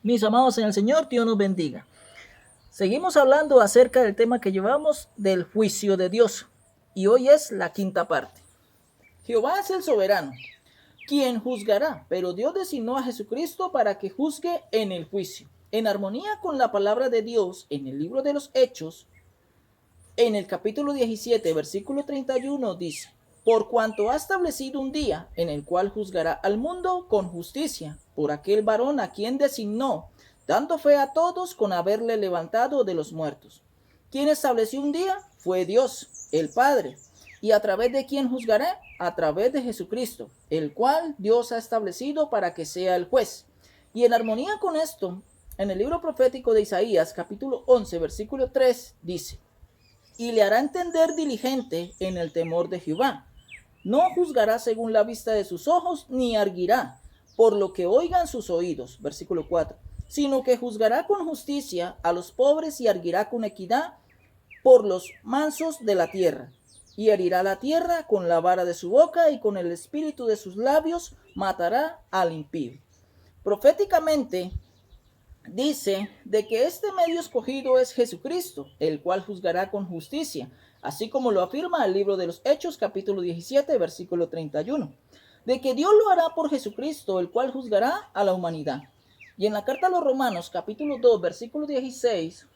Mis amados en el Señor, Dios nos bendiga. Seguimos hablando acerca del tema que llevamos del juicio de Dios. Y hoy es la quinta parte. Jehová es el soberano, quien juzgará, pero Dios designó a Jesucristo para que juzgue en el juicio. En armonía con la palabra de Dios, en el libro de los Hechos, en el capítulo 17, versículo 31, dice: por cuanto ha establecido un día en el cual juzgará al mundo con justicia, por aquel varón a quien designó, dando fe a todos con haberle levantado de los muertos. ¿Quién estableció un día? Fue Dios, el Padre. ¿Y a través de quién juzgará? A través de Jesucristo, el cual Dios ha establecido para que sea el juez. Y en armonía con esto, en el libro profético de Isaías, capítulo 11, versículo 3, dice: y le hará entender diligente en el temor de Jehová. No juzgará según la vista de sus ojos, ni arguirá por lo que oigan sus oídos. Versículo 4. Sino que juzgará con justicia a los pobres y arguirá con equidad por los mansos de la tierra. Y herirá la tierra con la vara de su boca, y con el espíritu de sus labios matará al impío. Proféticamente, dice de que este medio escogido es Jesucristo, el cual juzgará con justicia, así como lo afirma el libro de los Hechos, capítulo 17, versículo 31, de que Dios lo hará por Jesucristo, el cual juzgará a la humanidad. Y en la carta a los Romanos, capítulo 2, versículo 16,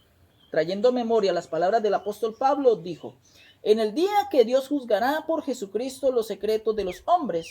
trayendo a memoria las palabras del apóstol Pablo, dijo: en el día que Dios juzgará por Jesucristo los secretos de los hombres,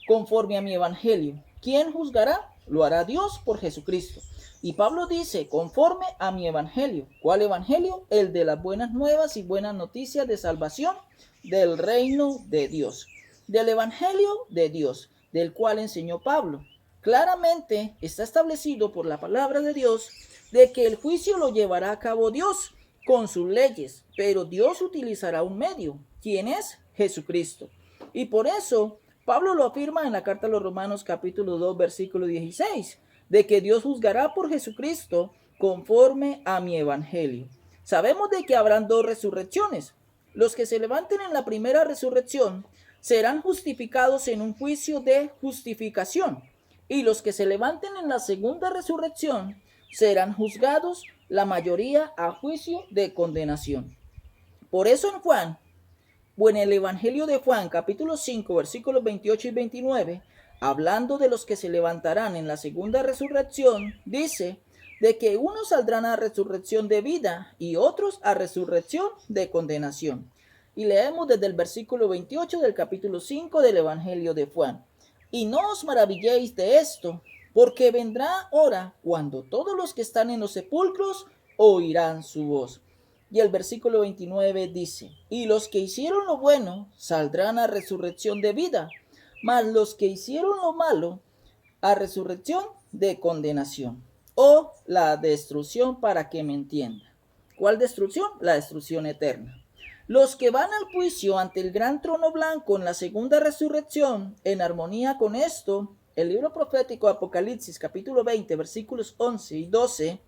conforme a mi evangelio. ¿Quién juzgará? Lo hará Dios por Jesucristo. Y Pablo dice: conforme a mi evangelio. ¿Cuál evangelio? El de las buenas nuevas y buenas noticias de salvación del reino de Dios. Del evangelio de Dios, del cual enseñó Pablo. Claramente está establecido por la palabra de Dios de que el juicio lo llevará a cabo Dios con sus leyes, pero Dios utilizará un medio. ¿Quién es? Jesucristo. Y por eso Pablo lo afirma en la carta a los Romanos capítulo 2 versículo 16, de que Dios juzgará por Jesucristo conforme a mi evangelio. Sabemos de que habrán dos resurrecciones. Los que se levanten en la primera resurrección serán justificados en un juicio de justificación, y los que se levanten en la segunda resurrección serán juzgados, la mayoría a juicio de condenación. Por eso en Juan, o en el Evangelio de Juan, capítulo 5, versículos 28 y 29, hablando de los que se levantarán en la segunda resurrección, dice de que unos saldrán a resurrección de vida y otros a resurrección de condenación. Y leemos desde el versículo 28 del capítulo 5 del Evangelio de Juan: y no os maravilléis de esto, porque vendrá hora cuando todos los que están en los sepulcros oirán su voz. Y el versículo 29 dice: y los que hicieron lo bueno saldrán a resurrección de vida, mas los que hicieron lo malo a resurrección de condenación, o la destrucción, para que me entienda. ¿Cuál destrucción? La destrucción eterna. Los que van al juicio ante el gran trono blanco en la segunda resurrección, en armonía con esto, el libro profético Apocalipsis capítulo 20 versículos 11 y 12,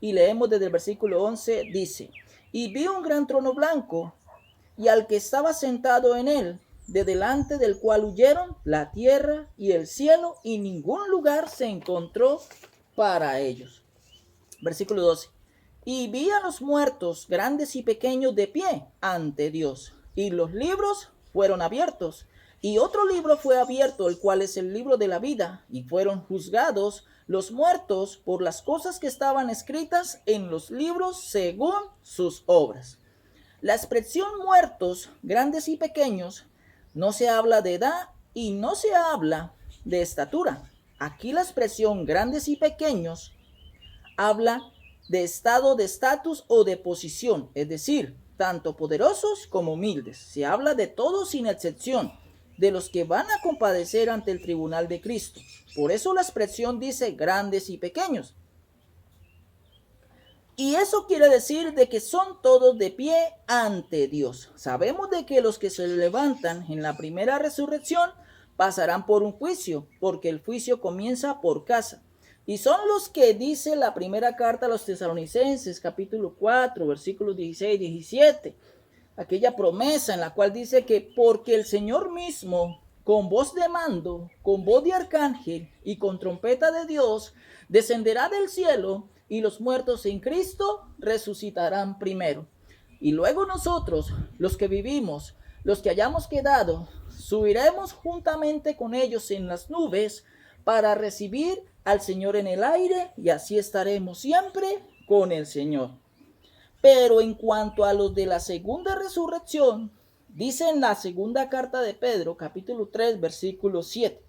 y leemos desde el versículo 11, dice: y vi un gran trono blanco, y al que estaba sentado en él, de delante del cual huyeron la tierra y el cielo, y ningún lugar se encontró para ellos. Versículo 12. Y vi a los muertos, grandes y pequeños, de pie ante Dios, y los libros fueron abiertos. Y otro libro fue abierto, el cual es el libro de la vida, y fueron juzgados los muertos por las cosas que estaban escritas en los libros según sus obras. La expresión muertos, grandes y pequeños, no se habla de edad y no se habla de estatura. Aquí la expresión grandes y pequeños habla de estado, de estatus o de posición, es decir, tanto poderosos como humildes. Se habla de todos sin excepción, de los que van a compadecer ante el tribunal de Cristo. Por eso la expresión dice grandes y pequeños. Y eso quiere decir de que son todos de pie ante Dios. Sabemos de que los que se levantan en la primera resurrección pasarán por un juicio, porque el juicio comienza por casa. Y son los que dice la primera carta a los tesalonicenses, capítulo 4, versículos 16 y 17. Aquella promesa en la cual dice que porque el Señor mismo con voz de mando, con voz de arcángel y con trompeta de Dios, descenderá del cielo y los muertos en Cristo resucitarán primero. Y luego nosotros, los que vivimos, los que hayamos quedado, subiremos juntamente con ellos en las nubes para recibir al Señor en el aire y así estaremos siempre con el Señor. Pero en cuanto a los de la segunda resurrección, dice en la segunda carta de Pedro, capítulo 3, versículo 7,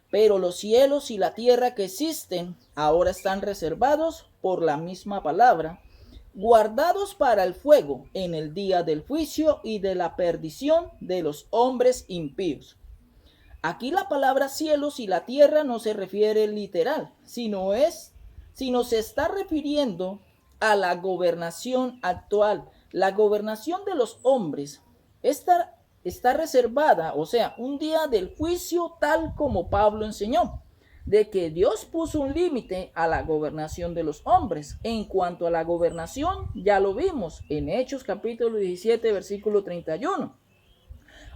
pero los cielos y la tierra que existen ahora están reservados por la misma palabra, guardados para el fuego en el día del juicio y de la perdición de los hombres impíos. Aquí la palabra cielos y la tierra no se refiere literal, sino se está refiriendo a la gobernación actual. La gobernación de los hombres está reservada, o sea, un día del juicio tal como Pablo enseñó, de que Dios puso un límite a la gobernación de los hombres. En cuanto a la gobernación, ya lo vimos en Hechos capítulo 17, versículo 31.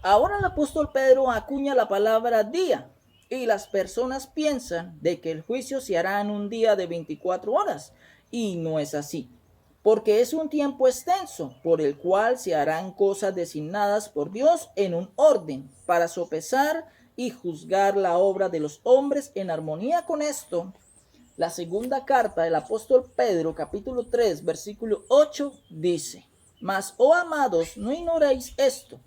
Ahora el apóstol Pedro acuña la palabra día y las personas piensan de que el juicio se hará en un día de 24 horas y no es así, porque es un tiempo extenso por el cual se harán cosas designadas por Dios en un orden para sopesar y juzgar la obra de los hombres. En armonía con esto, la segunda carta del apóstol Pedro, capítulo 3, versículo 8, dice: Mas, oh amados, no ignoréis esto,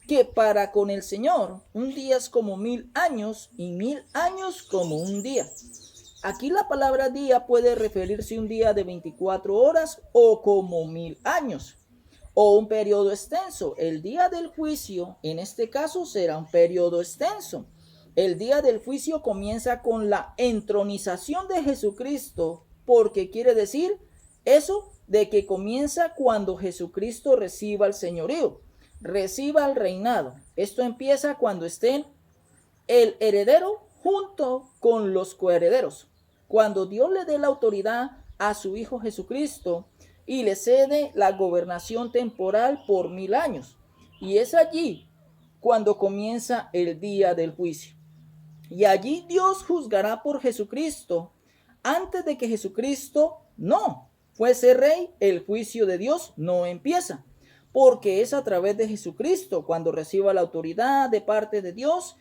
que para con el Señor un día es como 1000 años y 1000 años como un día. Aquí la palabra día puede referirse a un día de 24 horas o como 1000 años o un periodo extenso. El día del juicio, en este caso, será un periodo extenso. El día del juicio comienza con la entronización de Jesucristo, porque quiere decir eso de que comienza cuando Jesucristo reciba el señorío, reciba el reinado. Esto empieza cuando estén el heredero junto con los coherederos. Cuando Dios le dé la autoridad a su Hijo Jesucristo y le cede la gobernación temporal por 1000 años. Y es allí cuando comienza el día del juicio. Y allí Dios juzgará por Jesucristo. Antes de que Jesucristo no fuese rey, el juicio de Dios no empieza, porque es a través de Jesucristo cuando reciba la autoridad de parte de Dios.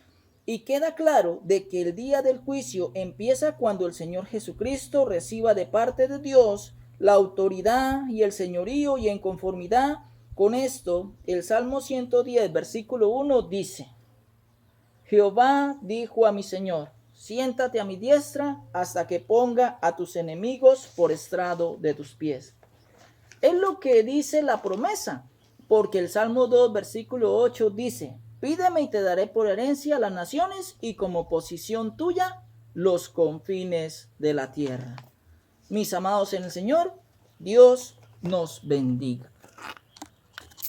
Y queda claro de que el día del juicio empieza cuando el Señor Jesucristo reciba de parte de Dios la autoridad y el señorío. Y en conformidad con esto, el Salmo 110, versículo 1 dice: Jehová dijo a mi Señor: siéntate a mi diestra hasta que ponga a tus enemigos por estrado de tus pies. Es lo que dice la promesa, porque el Salmo 2, versículo 8 dice: pídeme y te daré por herencia las naciones y como posesión tuya los confines de la tierra. Mis amados en el Señor, Dios nos bendiga.